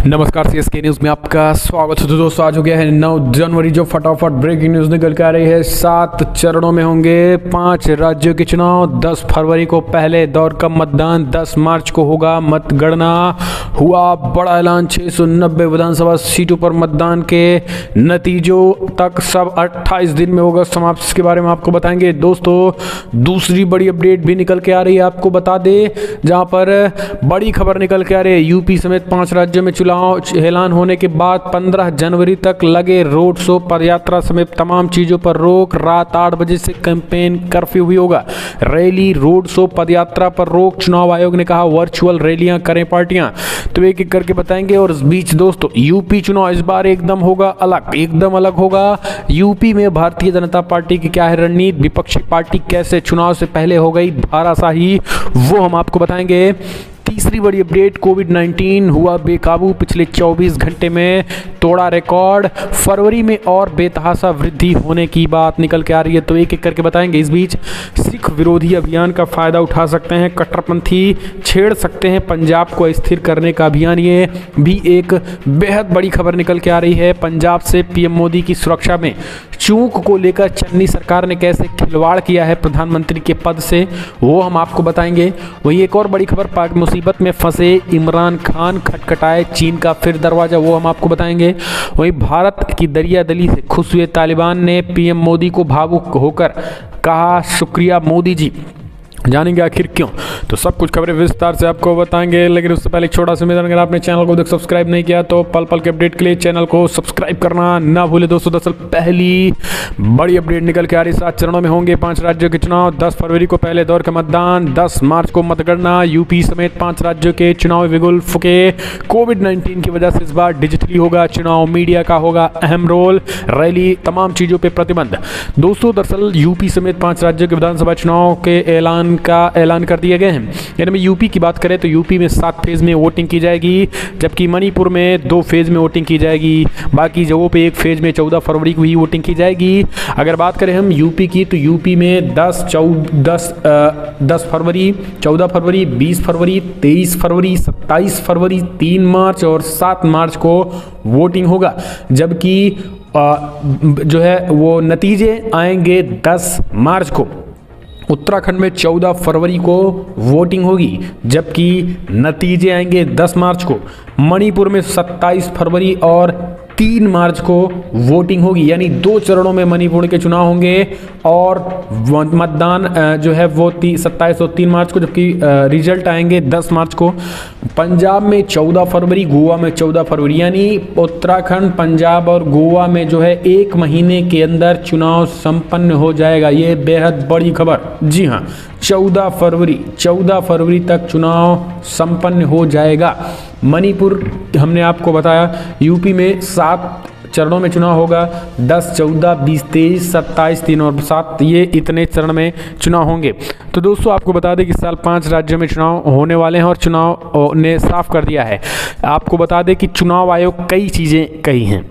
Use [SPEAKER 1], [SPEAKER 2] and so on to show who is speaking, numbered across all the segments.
[SPEAKER 1] नमस्कार, CSK news में आपका स्वागत है। तो दोस्तों, आज हो गया है 9 जनवरी, जो फटाफट ब्रेकिंग न्यूज़ निकल के आ रही है। 7 चरणों में होंगे 5 राज्यों के चुनाव। 10 फरवरी को पहले दौर का मतदान, 10 मार्च को होगा मतगणना। हुआ बड़ा ऐलान, 690 विधानसभा सीटों पर मतदान के नतीजों तक सब 28 दिन में होगा समाप्त। इसके बारे में आपको बताएंगे। दोस्तों, दूसरी बड़ी अपडेट भी निकल के आ रही है, आपको बता दें, जहाँ पर बड़ी खबर निकल के आ रही है। यूपी समेत 5 राज्यों में ऐलान होने के बाद 15 जनवरी तक लगे रोड शो, पदयात्रा समेत तमाम चीजों पर रोक। रात 8 बजे से कैंपेन कर्फ्यू भी होगा। रैली, रोड शो, पदयात्रा पर रोक। चुनाव आयोग ने कहा वर्चुअल रैलियां करें पार्टियां। तो एक एक करके बताएंगे। और इस बीच दोस्तों, यूपी चुनाव इस बार एकदम होगा अलग, एकदम अलग होगा। यूपी में भारतीय जनता पार्टी की क्या है रणनीति, विपक्षी पार्टी कैसे चुनाव से पहले हो गई भाराशाही, वो हम आपको बताएंगे। तीसरी बड़ी अपडेट, कोविड-19 हुआ बेकाबू, पिछले 24 घंटे में तोड़ा रिकॉर्ड। फरवरी में और बेतहाशा वृद्धि होने की बात निकल के आ रही है। तो एक एक करके बताएंगे। इस बीच सिख विरोधी अभियान का फायदा उठा सकते हैं कट्टरपंथी, छेड़ सकते हैं पंजाब को अस्थिर करने का अभियान। ये भी एक बेहद बड़ी खबर निकल के आ रही है। पंजाब से पीएम मोदी की सुरक्षा में चूक को लेकर चन्नी सरकार ने कैसे खिलवाड़ किया है प्रधानमंत्री के पद से, वो हम आपको बताएंगे। वही एक और बड़ी खबर, पाक मुसीबत में फंसे इमरान खान, खटखटाए चीन का फिर दरवाजा, वो हम आपको बताएंगे। वही भारत की दरियादली से खुश हुए तालिबान ने पीएम मोदी को भावुक होकर कहा शुक्रिया मोदी जी। जानेंगे आखिर क्यों, तो सब कुछ खबरें विस्तार से आपको बताएंगे। लेकिन उससे पहले एक छोटा सा निवेदन, अगर आपने चैनल को सब्सक्राइब नहीं किया तो पल पल के अपडेट के लिए चैनल को सब्सक्राइब करना ना भूले। दोस्तों, दरअसल पहली बड़ी अपडेट निकल के आ रही, 7 चरणों में होंगे 5 राज्यों के चुनाव। 10 फरवरी को पहले दौर का मतदान, 10 मार्च को मतगणना। यूपी समेत 5 राज्यों के चुनाव बिगुल फुके। कोविड-19 की वजह से इस बार डिजिटली होगा चुनाव, मीडिया का होगा अहम रोल। रैली, तमाम चीज़ों पर प्रतिबंध। दोस्तों, दरअसल यूपी समेत 5 राज्यों के विधानसभा चुनाव के ऐलान कर दिए गए हैं। यानी में यूपी की बात करें तो यूपी में 7 फेज में वोटिंग की जाएगी, जबकि मणिपुर में 2 फेज में वोटिंग की जाएगी। बाकी जगहों पे 1 फेज में 14 फरवरी को ही वोटिंग की जाएगी। अगर बात करें हम यूपी की, तो यूपी में 10 फरवरी, 14 फरवरी, 20 फरवरी, 23 फरवरी, 27 फरवरी, 3 मार्च और 7 मार्च को वोटिंग होगा। जबकि जो है वो नतीजे आएंगे 10 मार्च को। उत्तराखंड में 14 फरवरी को वोटिंग होगी, जबकि नतीजे आएंगे 10 मार्च को। मणिपुर में 27 फरवरी और 3 मार्च को वोटिंग होगी। यानी 2 चरणों में मणिपुर के चुनाव होंगे और मतदान जो है वो 27 और 3 मार्च को, जबकि रिजल्ट आएंगे 10 मार्च को। पंजाब में 14 फरवरी, गोवा में 14 फरवरी। यानी उत्तराखंड, पंजाब और गोवा में जो है 1 महीने के अंदर चुनाव संपन्न हो जाएगा। ये बेहद बड़ी खबर। जी हाँ, 14 फरवरी तक चुनाव संपन्न हो जाएगा। मणिपुर हमने आपको बताया, यूपी में 7 चरणों में चुनाव होगा। 10, 14, 20, 23, 27, 3 और 7, ये इतने चरण में चुनाव होंगे। तो दोस्तों, आपको बता दें कि इस साल 5 राज्यों में चुनाव होने वाले हैं और चुनाव ने साफ कर दिया है। आपको बता दें कि चुनाव आयोग कई चीज़ें कही हैं।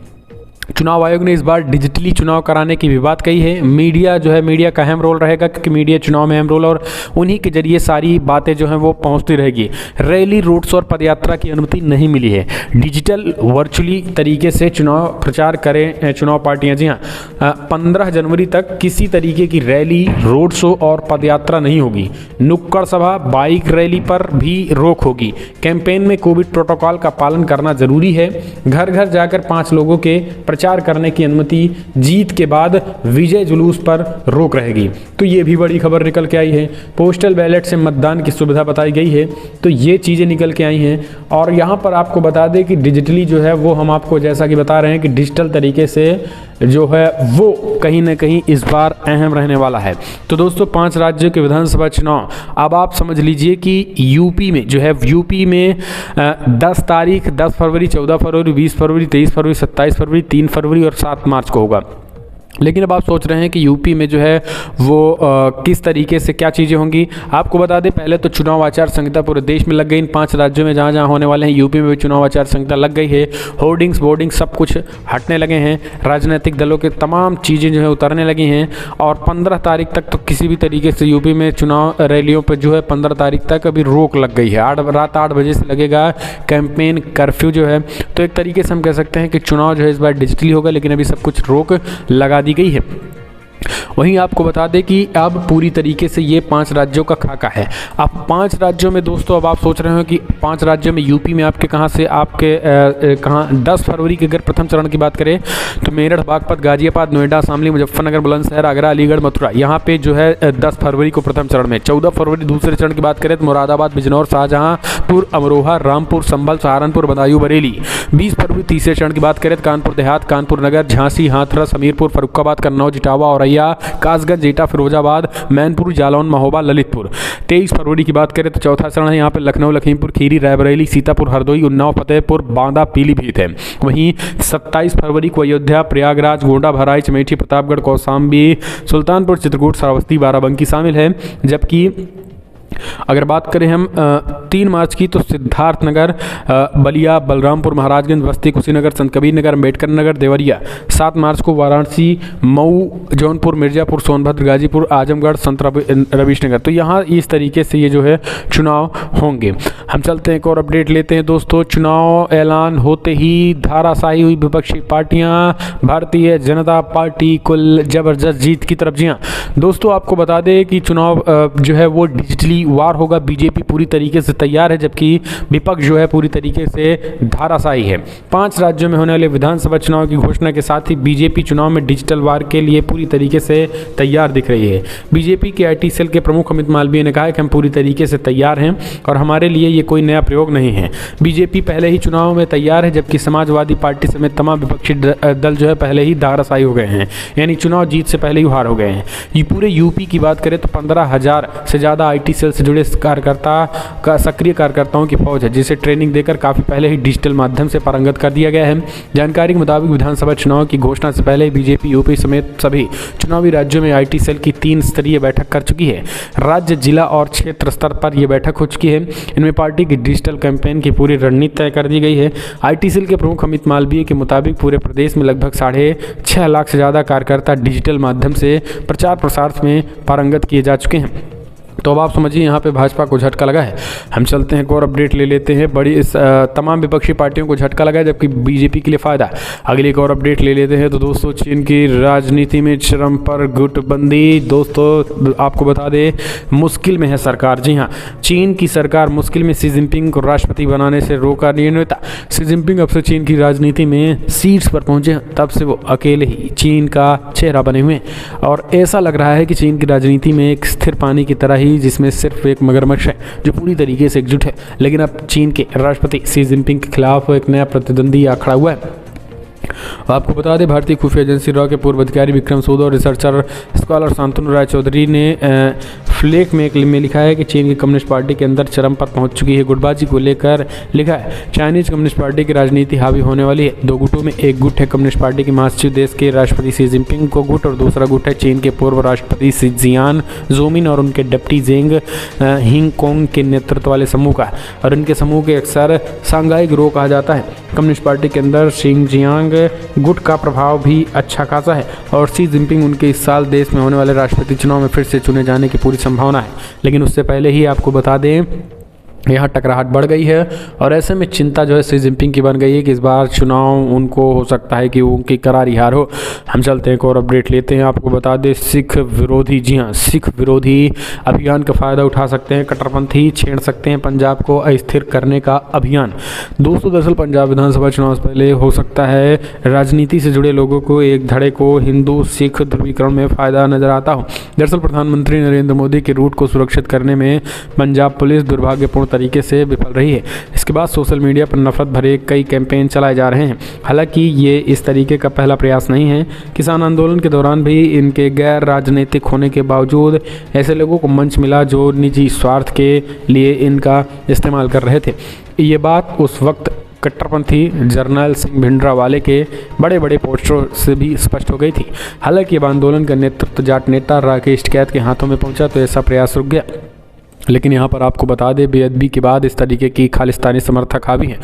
[SPEAKER 1] चुनाव आयोग ने इस बार डिजिटली चुनाव कराने की भी बात कही है। मीडिया जो है, मीडिया का अहम रोल रहेगा, क्योंकि मीडिया चुनाव में अहम रोल और उन्हीं के जरिए सारी बातें जो हैं वो पहुंचती रहेगी। रैली, रोड शो और पदयात्रा की अनुमति नहीं मिली है। डिजिटल वर्चुअली तरीके से चुनाव प्रचार करें चुनाव पार्टियां। जी हाँ, 15 जनवरी तक किसी तरीके की रैली, रोड शो और पदयात्रा नहीं होगी। नुक्कड़ सभा, बाइक रैली पर भी रोक होगी। कैंपेन में कोविड प्रोटोकॉल का पालन करना जरूरी है। घर घर जाकर 5 लोगों के प्रचार करने की अनुमति। जीत के बाद विजय जुलूस पर रोक रहेगी। तो ये भी बड़ी खबर निकल के आई है। पोस्टल बैलेट से मतदान की सुविधा बताई गई है। तो ये चीज़ें निकल के आई हैं। और यहाँ पर आपको बता दें कि डिजिटली जो है वो हम आपको जैसा कि बता रहे हैं कि डिजिटल तरीके से जो है वो कहीं ना कहीं इस बार अहम रहने वाला है। तो दोस्तों, 5 राज्यों के विधानसभा चुनाव, अब आप समझ लीजिए कि यूपी में जो है, यूपी में 10 तारीख, 10 फरवरी, 14 फरवरी, 20 फरवरी, 23 फरवरी, 27 फरवरी, 3 फरवरी और 7 मार्च को होगा। लेकिन अब आप सोच रहे हैं कि यूपी में जो है वो किस तरीके से क्या चीज़ें होंगी। आपको बता दें, पहले तो चुनाव आचार संहिता पूरे देश में लग गई। इन 5 राज्यों में जहाँ जहाँ होने वाले हैं, यूपी में भी चुनाव आचार संहिता लग गई है। होर्डिंग्स बोर्डिंग सब कुछ हटने लगे हैं। राजनीतिक दलों के तमाम चीज़ें जो है उतरने लगी हैं। और 15 तारीख तक तो किसी भी तरीके से यूपी में चुनाव रैलियों पर जो है 15 तारीख तक अभी रोक लग गई है। रात 8 बजे से लगेगा कैंपेन कर्फ्यू जो है। तो एक तरीके से हम कह सकते हैं कि चुनाव जो है इस बार डिजिटली होगा, लेकिन अभी सब कुछ रोक लगा दी गई है। वहीं आपको बता दें कि अब पूरी तरीके से ये 5 राज्यों का खाका है। अब 5 राज्यों में दोस्तों, अब आप सोच रहे हो कि 5 राज्यों में यूपी में आपके कहाँ से आपके कहाँ 10 फरवरी के अगर प्रथम चरण की बात करें तो मेरठ, बागपत, गाजियाबाद, नोएडा, शामली, मुजफ्फरनगर, बुलंदशहर, आगरा, अलीगढ़, मथुरा, यहाँ पे जो है 10 फरवरी को प्रथम चरण में। 14 फरवरी दूसरे चरण की बात करें तो मुरादाबाद, बिजनौर, शाहजहाँपुर, अमरोहा, रामपुर, संभल, सहारनपुर, बदायूं, बरेली। 20 फरवरी तीसरे चरण की बात करें तो कानपुर देहात, कानपुर नगर, झांसी, हाथरस, हमीरपुर, फर्रुखाबाद, कन्नौज, इटावा, औरैया, कासगंज, एटा, फिरोजाबाद, मैनपुर, जालौन, महोबा, ललितपुर। 23 फरवरी की बात करें तो चौथा चरण है यहाँ पे लखनऊ, लखीमपुर खीरी, रायबरेली, सीतापुर, हरदोई, उन्नाव, फतेहपुर, बांदा, पीलीभीत है। वहीं 27 फरवरी को अयोध्या, प्रयागराज, गोंडा, बहराइच, अमेठी, प्रतापगढ़, कौशाम्बी, सुल्तानपुर, चित्रकूट, श्रावस्ती, बाराबंकी शामिल है। जबकि अगर बात करें हम 3 मार्च की तो सिद्धार्थनगर, बलिया, बलरामपुर, महाराजगंज, बस्ती, कुशीनगर, संत कबीर नगर, अम्बेडकर नगर, देवरिया। 7 मार्च को वाराणसी, मऊ, जौनपुर, मिर्जापुर, सोनभद्र, गाजीपुर, आजमगढ़, संत रविश नगर। तो यहाँ इस तरीके से ये जो है चुनाव होंगे। हम चलते हैं एक और अपडेट लेते हैं दोस्तों। चुनाव ऐलान होते ही धाराशाही हुई विपक्षी पार्टियां, भारतीय जनता पार्टी कुल जबरदस्त जीत की तरफ। जी हाँ दोस्तों, आपको बता दें कि चुनाव जो है वो डिजिटली वार होगा। बीजेपी पूरी तरीके से तैयार है, जबकि विपक्ष जो है पूरी तरीके से धाराशाही है। 5 राज्यों में होने वाले विधानसभा चुनाव की घोषणा के साथ ही बीजेपी चुनाव में डिजिटल वार के लिए पूरी तरीके से तैयार दिख रही है। बीजेपी के आईटी सेल के प्रमुख अमित मालवीय ने कहा है कि हम पूरी तरीके से तैयार हैं और हमारे लिए ये कोई नया प्रयोग नहीं है। बीजेपी पहले ही चुनाव में तैयार है, जबकि समाजवादी पार्टी समेत तमाम विपक्षी दल जो है पहले ही धाराशाही हो गए हैं, यानी चुनाव जीत से पहले ही हार हो गए हैं। ये पूरे यूपी की बात करें तो 15,000 से ज़्यादा आईटी सेल से जुड़े सक्रिय कार्यकर्ताओं की फौज है, जिसे ट्रेनिंग देकर काफ़ी पहले ही डिजिटल माध्यम से पारंगत कर दिया गया है। जानकारी के मुताबिक विधानसभा चुनाव की घोषणा से पहले बीजेपी यूपी समेत सभी चुनावी राज्यों में आईटी सेल की 3 स्तरीय बैठक कर चुकी है। राज्य, जिला और क्षेत्र स्तर पर यह बैठक हो चुकी है। इनमें पार्टी की डिजिटल कैंपेन की पूरी रणनीति तय कर दी गई है। आईटी सेल के प्रमुख अमित मालवीय के मुताबिक पूरे प्रदेश में लगभग 6.5 लाख से ज़्यादा कार्यकर्ता डिजिटल माध्यम से प्रचार प्रसार में पारंगत किए जा चुके हैं। तो अब आप समझिए यहाँ पे भाजपा को झटका लगा है। हम चलते हैं एक और अपडेट ले लेते हैं। तमाम विपक्षी पार्टियों को झटका लगा है, जबकि बीजेपी के लिए फ़ायदा। अगली एक और अपडेट ले लेते हैं। तो दोस्तों, चीन की राजनीति में चरम पर गुटबंदी। दोस्तों आपको बता दें, मुश्किल में है सरकार। जी हाँ, चीन की सरकार मुश्किल में। शी जिनपिंग को राष्ट्रपति बनाने से रोका नहीं नेता। शी जिनपिंग अब से चीन की राजनीति में सीट्स पर पहुँचे, तब से वो अकेले ही चीन का चेहरा बने हुए हैं। और ऐसा लग रहा है कि चीन की राजनीति में एक स्थिर पानी की तरह ही, जिसमें सिर्फ एक मगरमच्छ है जो पूरी तरीके से एकजुट है। लेकिन अब चीन के राष्ट्रपति शी जिनपिंग के खिलाफ एक नया प्रतिद्वंदी आ खड़ा हुआ है। आपको बता दें, भारतीय खुफिया एजेंसी रॉ के पूर्व अधिकारी विक्रम सूद और रिसर्चर स्कॉलर शांतनु राय चौधरी ने फ्लेक में लिखा है कि चीन की कम्युनिस्ट पार्टी के अंदर चरम पर पहुंच चुकी है। गुटबाजी को लेकर लिखा है, चाइनीज कम्युनिस्ट पार्टी की राजनीति हावी होने वाली है। 2 गुटों में एक गुट है कम्युनिस्ट पार्टी के महासचिव देश के राष्ट्रपति शी जिनपिंग को गुट, और दूसरा गुट है चीन के पूर्व राष्ट्रपति शी जियान जोमिन और उनके डिप्टी जेंग हिंगकोंग के नेतृत्व वाले समूह का। और इनके समूह के अक्सर सांघाई गिरोह कहा जाता है। कम्युनिस्ट पार्टी के अंदर शिंगजियांग गुट का प्रभाव भी अच्छा खासा है और शी जिनपिंग उनके इस साल देश में होने वाले राष्ट्रपति चुनाव में फिर से चुने जाने की पूरी संभावना है। लेकिन उससे पहले ही आपको बता दें, यहाँ टकराहट बढ़ गई है और ऐसे में चिंता जो है शी जिनपिंग की बन गई है कि इस बार चुनाव उनको हो सकता है कि उनकी करारी हार हो। हम चलते हैं एक और अपडेट लेते हैं। आपको बता दें, सिख विरोधी, जी हाँ, सिख विरोधी अभियान का फ़ायदा उठा सकते हैं कट्टरपंथी, छेड़ सकते हैं पंजाब को अस्थिर करने का अभियान। दोस्तों दरअसल पंजाब विधानसभा चुनाव से पहले हो सकता है राजनीति से जुड़े लोगों को एक धड़े को हिंदू सिख ध्रुवीकरण में फ़ायदा नजर आता हो। दरअसल प्रधानमंत्री नरेंद्र मोदी के रूट को सुरक्षित करने में पंजाब पुलिस दुर्भाग्यपूर्ण तरीके से विफल रही है। इसके बाद सोशल मीडिया पर नफरत भरे कई कैंपेन चलाए जा रहे हैं। हालांकि ये इस तरीके का पहला प्रयास नहीं है। किसान आंदोलन के दौरान भी इनके गैर राजनीतिक होने के बावजूद ऐसे लोगों को मंच मिला जो निजी स्वार्थ के लिए इनका इस्तेमाल कर रहे थे। ये बात उस वक्त कट्टरपंथी जर्नैल सिंह भिंडरावाले के बड़े बड़े पोस्टरों से भी स्पष्ट हो गई थी। हालांकि अब आंदोलन का नेतृत्व जाट नेता राकेश टिकैत के हाथों में पहुंचा तो ऐसा प्रयास रुक गया। लेकिन यहाँ पर आपको बता दें, बेअदबी के बाद इस तरीके की खालिस्तानी समर्थक हावी हैं।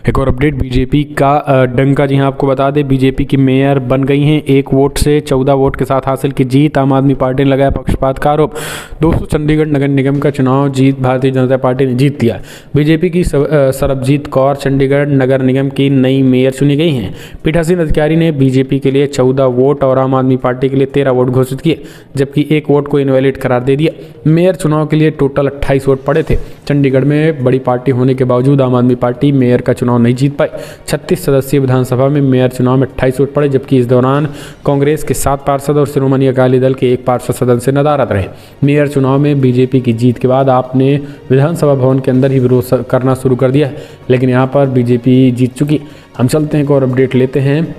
[SPEAKER 1] एक और अपडेट बीजेपी का डंका, जी हाँ आपको बता दें, बीजेपी की मेयर बन गई हैं 1 वोट से 14 वोट के साथ हासिल की जीत। आम आदमी पार्टी ने लगाया पक्षपात का आरोप। दोस्तों, चंडीगढ़ नगर निगम का चुनाव जीत भारतीय जनता पार्टी ने जीत लिया। बीजेपी की सरबजीत कौर चंडीगढ़ नगर निगम की नई मेयर चुनी गई हैं। पीठासीन अधिकारी ने बीजेपी के लिए 14 वोट और आम आदमी पार्टी के लिए 13 वोट घोषित किए, जबकि 1 वोट को इनवैलिड करार दे दिया। मेयर चुनाव के लिए टोटल 28 वोट पड़े थे। चंडीगढ़ में बड़ी पार्टी होने के बावजूद आम आदमी पार्टी मेयर का चुनाव नहीं जीत पाई। 36 सदस्यीय विधानसभा में मेयर चुनाव में 28 वोट पड़े, जबकि इस दौरान कांग्रेस के 7 पार्षद और शिरोमणि अकाली दल के 1 पार्षद सदन से नदारद रहे। मेयर चुनाव में बीजेपी की जीत के बाद आपने विधानसभा भवन के अंदर ही विरोध करना शुरू कर दिया है, लेकिन यहाँ पर बीजेपी जीत चुकी। हम चलते हैं और अपडेट लेते हैं।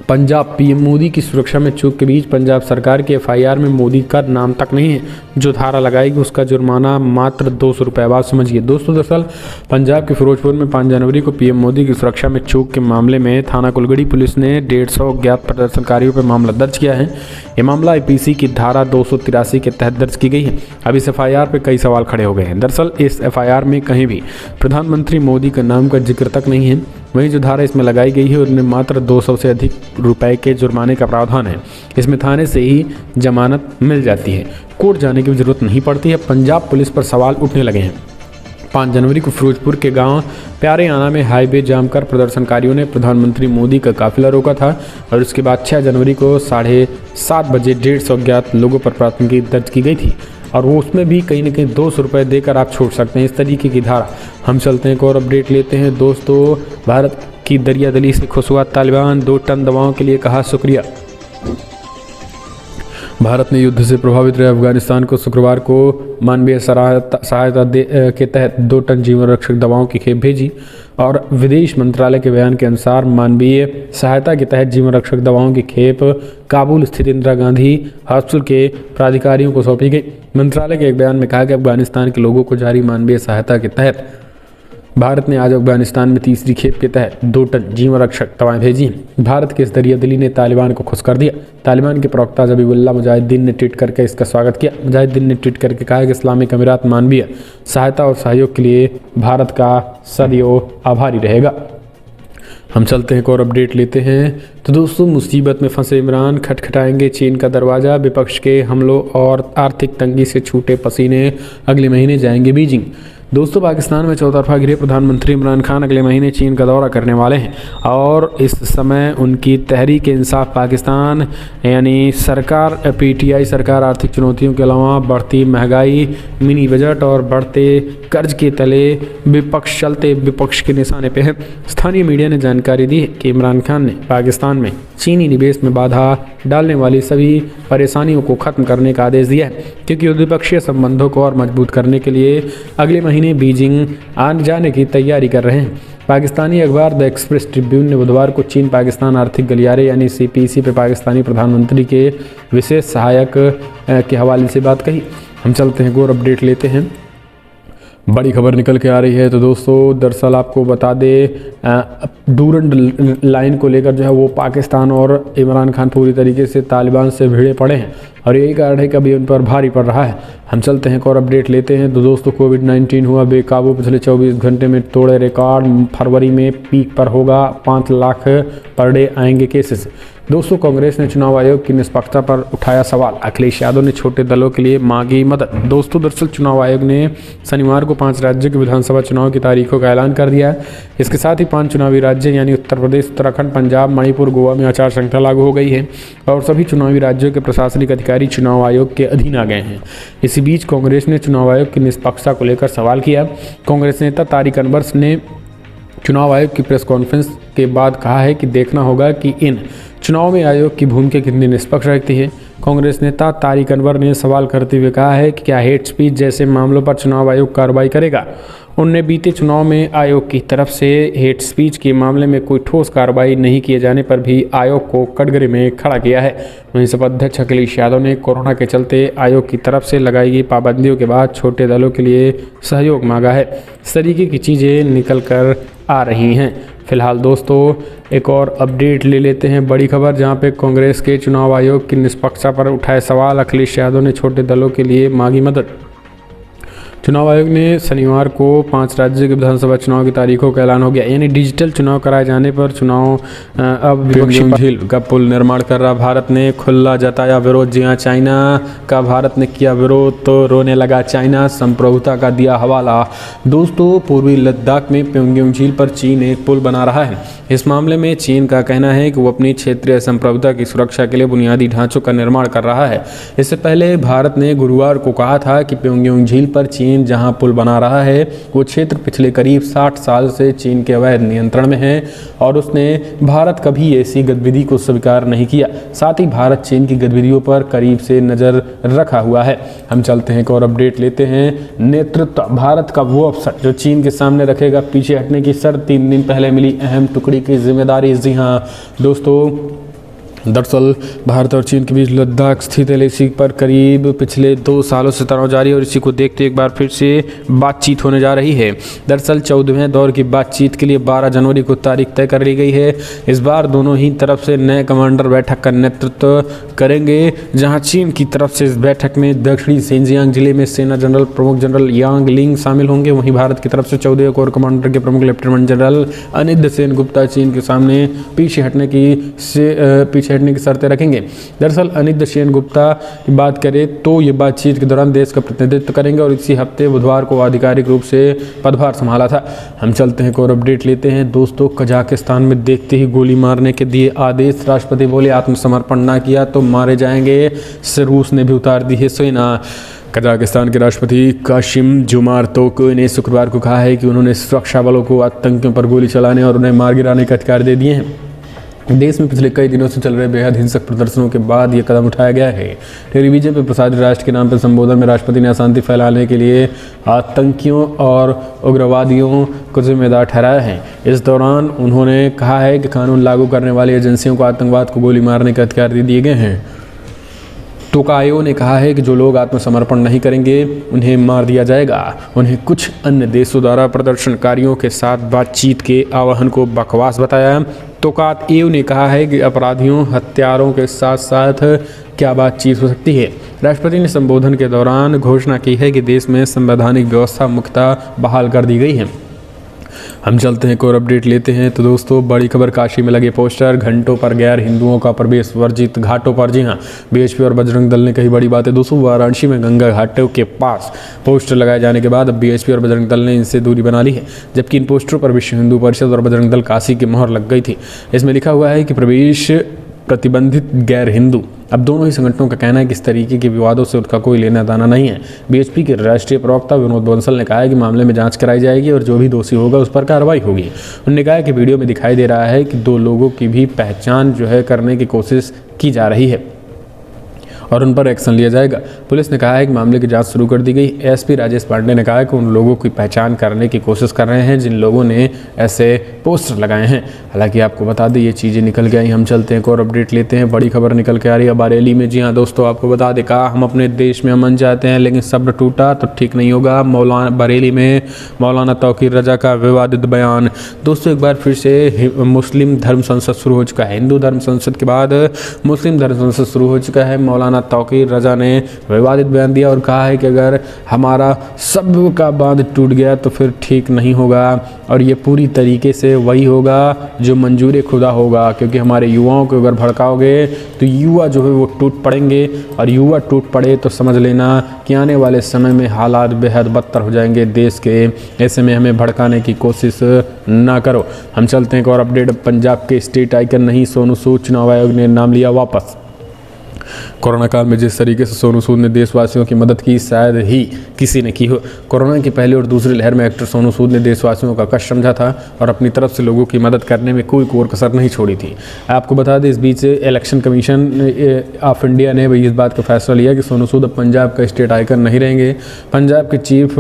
[SPEAKER 1] पंजाब, पीएम मोदी की सुरक्षा में चूक के बीच पंजाब सरकार के एफआईआर में मोदी का नाम तक नहीं है। जो धारा लगाएगी उसका जुर्माना मात्र 200 रुपये। बात समझिए दोस्तों, दरअसल पंजाब के फिरोजपुर में 5 जनवरी को पीएम मोदी की सुरक्षा में चूक के मामले में थाना कुलगढ़ी पुलिस ने 150 अज्ञात प्रदर्शनकारियों पर मामला दर्ज किया है। ये मामला आईपीसी की धारा 283 के तहत दर्ज की गई है। अब इस एफआईआर पर कई सवाल खड़े हो गए हैं। दरअसल इस एफआईआर में कहीं भी प्रधानमंत्री मोदी का नाम का जिक्र तक नहीं है। वहीं जो धारा इसमें लगाई गई है उनमें मात्र 200 से अधिक रुपए के जुर्माने का प्रावधान है। इसमें थाने से ही जमानत मिल जाती है, कोर्ट जाने की जरूरत नहीं पड़ती है। पंजाब पुलिस पर सवाल उठने लगे हैं। 5 जनवरी को फिरोजपुर के गांव प्यारेआना में हाईवे जाम कर प्रदर्शनकारियों ने प्रधानमंत्री मोदी का काफिला रोका था और उसके बाद 6 जनवरी को 7:30 बजे 150 अज्ञात लोगों पर प्राथमिकी दर्ज की गई थी और वो उसमें भी कहीं ना कहीं 200 रुपये देकर आप छोड़ सकते हैं, इस तरीके की धारा। हम चलते हैं और अपडेट लेते हैं। दोस्तों, भारत की दरियादली से खुश हुआ तालिबान, 2 टन दवाओं के लिए कहा शुक्रिया। भारत ने युद्ध से प्रभावित रहे अफगानिस्तान को शुक्रवार को मानवीय सहायता के तहत 2 टन जीवन रक्षक दवाओं की खेप भेजी और विदेश मंत्रालय के बयान के अनुसार मानवीय सहायता के तहत जीवन रक्षक दवाओं की खेप काबुल स्थित इंदिरा गांधी हॉस्पिटल के प्राधिकारियों को सौंपी गई। मंत्रालय के एक बयान में कहा कि अफगानिस्तान के लोगों को जारी मानवीय सहायता के तहत भारत ने आज अफगानिस्तान में तीसरी खेप के तहत 2 टन जीवन रक्षक दवाएं भेजी हैं। भारत के इस दरियादिली ने तालिबान को खुश कर दिया। तालिबान के प्रवक्ता ज़बीहुल्लाह मुजाहिदीन ने ट्वीट करके इसका स्वागत किया। मुजाहिदीन ने ट्वीट करके कहा कि इस्लामिक अमीरात मानवीय सहायता और सहयोग के लिए भारत का सदैव आभारी रहेगा। हम चलते हैं और अपडेट लेते हैं। तो दोस्तों, मुसीबत में फंसे इमरान, खटखटाएंगे चीन का दरवाज़ा, विपक्ष के हमलों और आर्थिक तंगी से छूटे पसीने, अगले महीने जाएंगे बीजिंग। दोस्तों, पाकिस्तान में चौतरफा घिरे प्रधानमंत्री इमरान खान अगले महीने चीन का दौरा करने वाले हैं और इस समय उनकी तहरीक इंसाफ पाकिस्तान यानी सरकार, पीटीआई सरकार आर्थिक चुनौतियों के अलावा बढ़ती महंगाई, मिनी बजट और बढ़ते कर्ज के तले विपक्ष के निशाने पे है। स्थानीय मीडिया ने जानकारी दी है कि इमरान खान ने पाकिस्तान में चीनी निवेश में बाधा डालने वाली सभी परेशानियों को खत्म करने का आदेश दिया है, क्योंकि द्विपक्षीय संबंधों को और मजबूत करने के लिए अगले महीने बीजिंग आने जाने की तैयारी कर रहे हैं। पाकिस्तानी अखबार द एक्सप्रेस ट्रिब्यून ने बुधवार को चीन पाकिस्तान आर्थिक गलियारे यानी सीपीसी पर पाकिस्तानी प्रधानमंत्री के विशेष सहायक के हवाले से बात कही। हम चलते हैं और अपडेट लेते हैं। बड़ी खबर निकल के आ रही है। तो दोस्तों, दरअसल आपको बता दें, डूरंड लाइन को लेकर जो है वो पाकिस्तान और इमरान खान पूरी तरीके से तालिबान से भिड़े पड़े हैं और यही कारण है कि अभी उन पर भारी पड़ रहा है। हम चलते हैं और अपडेट लेते हैं। तो दोस्तों, कोविड-19 हुआ बेकाबू, पिछले 24 घंटे में तोड़े रिकॉर्ड। फरवरी में पीक पर होगा, 5 लाख पर डे आएंगे केसेस। दोस्तों, कांग्रेस ने चुनाव आयोग की निष्पक्षता पर उठाया सवाल। अखिलेश यादव ने छोटे दलों के लिए मांगी मदद। दोस्तों, दरअसल चुनाव आयोग ने शनिवार को 5 राज्यों के विधानसभा चुनाव की तारीखों का ऐलान कर दिया है। इसके साथ ही 5 चुनावी राज्य यानी उत्तर प्रदेश, उत्तराखंड, पंजाब, मणिपुर, गोवा में आचार संहिता लागू हो गई है और सभी चुनावी राज्यों के प्रशासनिक अधिकारी चुनाव आयोग के अधीन आ गए हैं। इसी बीच कांग्रेस ने चुनाव आयोग की निष्पक्षता को लेकर सवाल किया। कांग्रेस नेता तारिक अनवर ने चुनाव आयोग की प्रेस कॉन्फ्रेंस के बाद कहा है कि देखना होगा कि इन चुनाव में आयोग की भूमिका कितनी निष्पक्ष रहती है। कांग्रेस नेता तारिक अनवर ने सवाल करते हुए कहा है कि क्या हेट स्पीच जैसे मामलों पर चुनाव आयोग कार्रवाई करेगा। उनने बीते चुनाव में आयोग की तरफ से हेट स्पीच के मामले में कोई ठोस कार्रवाई नहीं किए जाने पर भी आयोग को कटघरे में खड़ा किया है। वहीं सपा अध्यक्ष अखिलेश यादव ने कोरोना के चलते आयोग की तरफ से लगाई गई पाबंदियों के बाद छोटे दलों के लिए सहयोग मांगा है। इस तरीके की चीज़ें निकल कर आ रही हैं। फिलहाल दोस्तों एक और अपडेट ले लेते हैं, बड़ी खबर, जहां पे कांग्रेस के चुनाव आयोग की निष्पक्षता पर उठाए सवाल, अखिलेश यादव ने छोटे दलों के लिए मांगी मदद। चुनाव आयोग ने शनिवार को 5 राज्यों के विधानसभा चुनाव की तारीखों का ऐलान हो गया, यानी डिजिटल चुनाव कराए जाने पर चुनाव अब विपक्षी झील का पुल निर्माण कर रहा भारत ने खुला जताया विरोध। जी हाँ, चाइना का भारत ने किया विरोध तो रोने लगा चाइना, संप्रभुता का दिया हवाला। दोस्तों पूर्वी लद्दाख में प्योंगयांग झील पर चीन एक पुल बना रहा है। इस मामले में चीन का कहना है कि वो अपनी क्षेत्रीय संप्रभुता की सुरक्षा के लिए बुनियादी ढांचों का निर्माण कर रहा है। इससे पहले भारत ने गुरुवार को कहा था कि प्योंगयांग झील पर चीन जहां पुल बना रहा है वो क्षेत्र पिछले करीब 60 साल से चीन के अवैध नियंत्रण में है और उसने भारत कभी ऐसी गतिविधि को स्वीकार नहीं किया। साथ ही भारत चीन की गतिविधियों पर करीब से नजर रखा हुआ है। हम चलते हैं एक और अपडेट लेते हैं। नेतृत्व भारत का वो अवसर जो चीन के सामने रखेगा पीछे हटने की शर्त, 3 दिन पहले मिली अहम टुकड़ी की जिम्मेदारी। जी हाँ दोस्तों, दरअसल भारत और चीन के बीच लद्दाख स्थित एलएसी पर करीब पिछले 2 सालों से तनाव जारी है और इसी को देखते एक बार फिर से बातचीत होने जा रही है। दरअसल 14वें दौर की बातचीत के लिए 12 जनवरी को तारीख तय कर ली गई है। इस बार दोनों ही तरफ से नए कमांडर बैठक का नेतृत्व करेंगे, जहां चीन की तरफ से इस बैठक में दक्षिणी शिनजियांग जिले में सेना जनरल प्रमुख जनरल यांग लिंग शामिल होंगे। वहीं भारत की तरफ से 14वें कोर कमांडर के प्रमुख लेफ्टिनेंट जनरल अनिरुद्ध सेन गुप्ता चीन के सामने पीछे हटने की शर्तें रखेंगे। दरअसल अनिरुद्ध सेन गुप्ता की बात करें तो ये बातचीत के दौरान देश का प्रतिनिधित्व करेंगे और इसी हफ्ते बुधवार को आधिकारिक रूप से पदभार संभाला था। हम चलते हैं एक और अपडेट लेते हैं। दोस्तों कजाकिस्तान में देखते ही गोली मारने के दिए आदेश, राष्ट्रपति बोले आत्मसमर्पण ना किया तो मारे जाएंगे। रूस ने भी उतार दी है सेना। कजाकिस्तान के राष्ट्रपति कासिम जोमार्त तोकाएव ने शुक्रवार को कहा है कि उन्होंने सुरक्षा बलों को आतंकियों पर गोली चलाने और उन्हें मार गिराने का अधिकार दे दिए हैं। देश में पिछले कई दिनों से चल रहे बेहद हिंसक प्रदर्शनों के बाद ये कदम उठाया गया है। टेलीविजन पर प्रसारित राष्ट्र के नाम पर संबोधन में राष्ट्रपति ने अशांति फैलाने के लिए आतंकियों और उग्रवादियों को जिम्मेदार ठहराया है। इस दौरान उन्होंने कहा है कि कानून लागू करने वाली एजेंसियों को आतंकवाद को गोली मारने के अधिकार दे दिए गए हैं। तोकाएव ने कहा है कि जो लोग आत्मसमर्पण नहीं करेंगे उन्हें मार दिया जाएगा। उन्हें कुछ अन्य देशों द्वारा प्रदर्शनकारियों के साथ बातचीत के आह्वान को बकवास बताया। तोकाएव ने कहा है कि अपराधियों हत्यारों के साथ साथ क्या बातचीत हो सकती है। राष्ट्रपति ने संबोधन के दौरान घोषणा की है कि देश में संवैधानिक व्यवस्था मुख्यतः बहाल कर दी गई है। हम चलते हैं एक और अपडेट लेते हैं। तो दोस्तों बड़ी खबर, काशी में लगे पोस्टर, घंटों पर गैर हिंदुओं का प्रवेश वर्जित घाटों पर। जी हाँ, बीएचपी और बजरंग दल ने कही बड़ी बात है। दोस्तों वाराणसी में गंगा घाटों के पास पोस्टर लगाए जाने के बाद अब बीएचपी और बजरंग दल ने इनसे दूरी बना ली है, जबकि इन पोस्टरों पर विश्व हिंदू परिषद और बजरंग दल काशी की मोहर लग गई थी। इसमें लिखा हुआ है कि प्रवेश प्रतिबंधित गैर हिंदू। अब दोनों ही संगठनों का कहना है कि इस तरीके के विवादों से उनका कोई लेना देना नहीं है। बीएचपी के राष्ट्रीय प्रवक्ता विनोद बंसल ने कहा है कि मामले में जांच कराई जाएगी और जो भी दोषी होगा उस पर कार्रवाई होगी। उन्होंने कहा कि वीडियो में दिखाई दे रहा है कि 2 लोगों की भी पहचान करने की कोशिश की जा रही है और उन पर एक्शन लिया जाएगा। पुलिस ने कहा है कि मामले की जांच शुरू कर दी गई। एसपी राजेश पांडे ने कहा है कि उन लोगों की पहचान करने की कोशिश कर रहे हैं जिन लोगों ने ऐसे पोस्टर लगाए हैं। हालांकि आपको बता दें ये चीज़ें निकल के आई। हम चलते हैं एक और अपडेट लेते हैं। बड़ी खबर निकल के आ रही है बरेली में। जी हाँ दोस्तों, आपको बता दें कहा हम अपने देश में अमन चाहते हैं लेकिन सब्र टूटा तो ठीक नहीं होगा। बरेली में मौलाना तौकीर रजा का विवादित बयान। दोस्तों एक बार फिर से मुस्लिम धर्म संसद शुरू हो चुका है। हिंदू धर्म संसद के बाद मुस्लिम धर्म संसद शुरू हो चुका है। मौलाना तौकीर रजा ने विवादित बयान दिया और कहा है कि अगर हमारा सब्र का बांध टूट गया तो फिर ठीक नहीं होगा और ये पूरी तरीके से वही होगा जो मंजूर खुदा होगा, क्योंकि हमारे युवाओं को अगर भड़काओगे तो युवा वो टूट पड़ेंगे और युवा टूट पड़े तो समझ लेना कि आने वाले समय में हालात बेहद बदतर हो जाएंगे देश के। ऐसे में हमें भड़काने की कोशिश ना करो। हम चलते हैं एक और अपडेट। पंजाब के स्टेट आइकन नहीं सोनू सूद, चुनाव आयोग ने नाम लिया वापस। कोरोना काल में जिस तरीके से सोनू सूद ने देशवासियों की मदद की शायद ही किसी ने की हो। कोरोना की पहली और दूसरी लहर में एक्टर सोनू सूद ने देशवासियों का कष्ट समझा था और अपनी तरफ से लोगों की मदद करने में कोई कोर कसर नहीं छोड़ी थी। आपको बता दें इस बीच इलेक्शन कमीशन ऑफ इंडिया ने भी इस बात का फैसला लिया कि सोनू सूद अब पंजाब का स्टेट आइकन नहीं रहेंगे। पंजाब के चीफ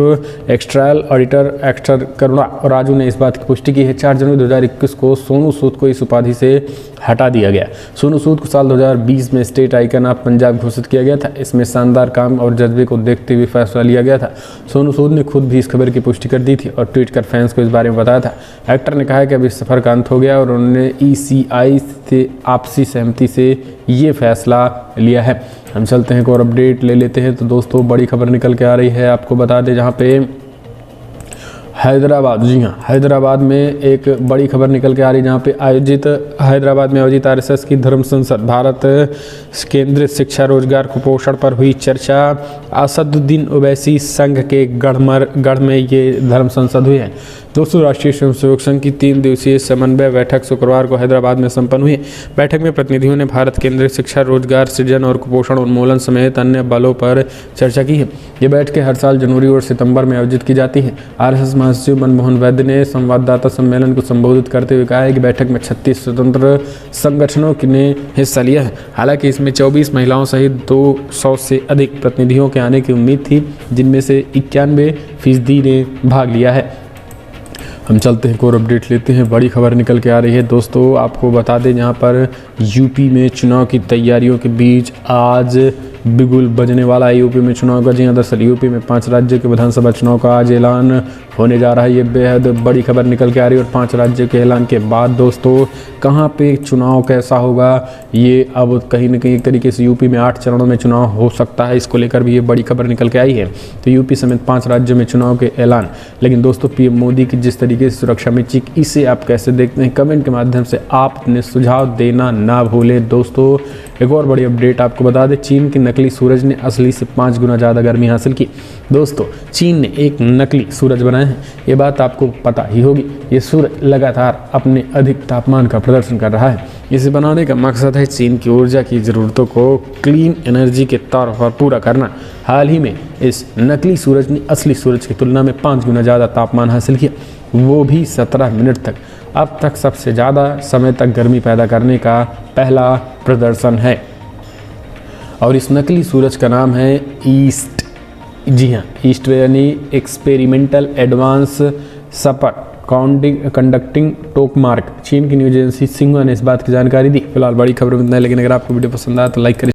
[SPEAKER 1] एक्सटर्नल ऑडिटर एक्टर करुणा राजू ने इस बात की पुष्टि की है। 4 जनवरी 2021 को सोनू सूद को इस उपाधि से हटा दिया गया। सोनू सूद को साल 2020 में स्टेट आइकन ऑफ पंजाब घोषित किया गया था। इसमें शानदार काम और जज्बे को देखते हुए फैसला लिया गया था। सोनू सूद ने खुद भी इस खबर की पुष्टि कर दी थी और ट्वीट कर फैंस को इस बारे में बताया था। एक्टर ने कहा है कि अब इस सफ़र का अंत हो गया और उन्होंने ECI से आपसी सहमति से ये फैसला लिया है। हम चलते हैं एक और अपडेट ले लेते हैं। तो दोस्तों बड़ी खबर निकल के आ रही है, आपको बता दें, जहाँ पे हैदराबाद, जी हाँ, हैदराबाद में एक बड़ी खबर निकल के आ रही है, जहाँ पे हैदराबाद में आयोजित RSS की धर्म संसद भारत केंद्रित शिक्षा रोजगार कुपोषण पर हुई चर्चा। असदुद्दीन ओवैसी संघ के गढ़ में ये धर्म संसद हुई है। दोस्तों राष्ट्रीय स्वयंसेवक संघ की 3 दिवसीय समन्वय बैठक शुक्रवार को हैदराबाद में संपन्न हुई। बैठक में प्रतिनिधियों ने भारत केंद्रित शिक्षा, रोजगार सृजन और कुपोषण उन्मूलन समेत अन्य बलों पर चर्चा की है। ये बैठकें हर साल जनवरी और सितंबर में आयोजित की जाती है। RSS महासचिव मनमोहन वैद्य ने संवाददाता सम्मेलन को संबोधित करते हुए कहा है कि बैठक में 36 स्वतंत्र संगठनों ने हिस्सा लिया है। हालांकि इसमें 24 महिलाओं सहित 200 से अधिक प्रतिनिधियों के आने की उम्मीद थी, जिनमें से 91% ने भाग लिया है। हम चलते हैं और अपडेट लेते हैं। बड़ी खबर निकल के आ रही है दोस्तों, आपको बता दें, यहाँ पर यूपी में चुनाव की तैयारियों के बीच आज बिगुल बजने वाला है। यूपी में चुनाव का, जी हाँ, दरअसल यूपी में 5 राज्यों के विधानसभा चुनाव का आज ऐलान होने जा रहा है। ये बेहद बड़ी खबर निकल के आ रही है और 5 राज्यों के ऐलान के बाद दोस्तों कहाँ पे चुनाव कैसा होगा, ये अब कहीं ना कहीं एक तरीके से यूपी में 8 चरणों में चुनाव हो सकता है। इसको लेकर भी ये बड़ी खबर निकल के आई है। तो यूपी समेत 5 राज्यों में चुनाव के ऐलान। लेकिन दोस्तों PM मोदी की जिस तरीके से सुरक्षा में चीख, इसे आप कैसे देखते हैं? कमेंट के माध्यम से आप अपने सुझाव देना ना भूलें। दोस्तों एक और बड़ी अपडेट आपको बता दें, चीन के नकली सूरज ने असली से 5 गुना ज़्यादा गर्मी हासिल की। दोस्तों चीन ने एक नकली सूरज बनाया है, ये बात आपको पता ही होगी। ये सूरज लगातार अपने अधिक तापमान का प्रदर्शन कर रहा है। इसे बनाने का मकसद है चीन की ऊर्जा की ज़रूरतों को क्लीन एनर्जी के तौर पर पूरा करना। हाल ही में इस नकली सूरज ने असली सूरज की तुलना में 5 गुना ज़्यादा तापमान हासिल किया, वो भी 17 मिनट तक। अब तक सबसे ज़्यादा समय तक गर्मी पैदा करने का पहला प्रदर्शन है और इस नकली सूरज का नाम है ईस्ट, जी हाँ, ईस्ट यानी एक्सपेरिमेंटल एडवांस सपर कंडक्टिंग टोकमार्क। चीन की न्यूज एजेंसी सिंहुआ ने इस बात की जानकारी दी। फिलहाल बड़ी खबर में इतना है, लेकिन अगर आपको वीडियो पसंद आया तो लाइक करें।